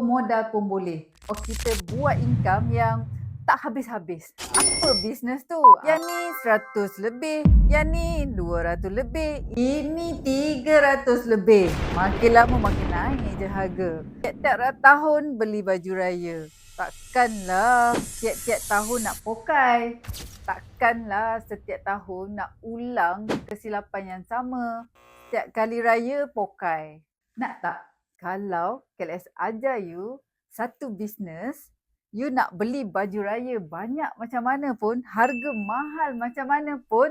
modal pun boleh. Kita buat income yang tak habis-habis. Apa bisnes tu? Yang ni 100 lebih, yang ni 200 lebih, ini 300 lebih. Makin lama makin naik je harga. Tiap-tiap tahun beli baju raya. Takkanlah tiap-tiap tahun nak pokai. Takkanlah setiap tahun nak ulang kesilapan yang sama. Setiap kali raya pokai. Nak tak? Kalau KLS ajar you satu bisnes, you nak beli baju raya banyak macam mana pun, harga mahal macam mana pun,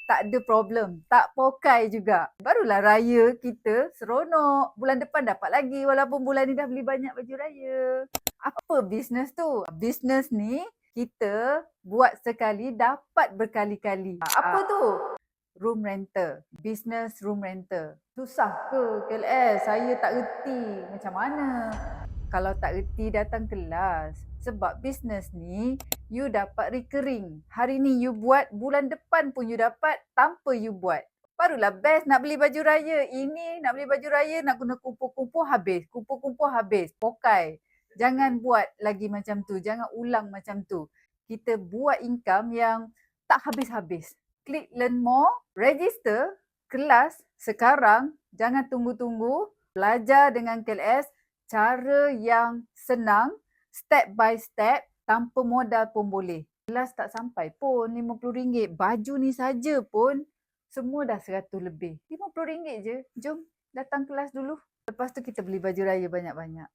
tak ada problem. Tak pokai juga. Barulah raya kita seronok. Bulan depan dapat lagi walaupun bulan ni dah beli banyak baju raya. Apa bisnes tu? Bisnes ni kita buat sekali dapat berkali-kali. Apa tu? Room rental. Business room rental. Susah ke KLS? Saya tak reti macam mana. Kalau tak reti datang kelas. Sebab bisnes ni you dapat recurring. Hari ni you buat, bulan depan pun you dapat tanpa you buat. Barulah best nak beli baju raya. Ini nak beli baju raya nak guna kumpul-kumpul habis. Kumpul-kumpul habis. Pokai. Jangan buat lagi macam tu. Jangan ulang macam tu. Kita buat income yang tak habis-habis. Klik learn more, register kelas sekarang, jangan tunggu-tunggu, belajar dengan KLS cara yang senang, step by step, tanpa modal pun boleh. Kelas tak sampai pun RM50, baju ni saja pun semua dah RM100 lebih. RM50 je, jom datang kelas dulu. Lepas tu kita beli baju raya banyak-banyak.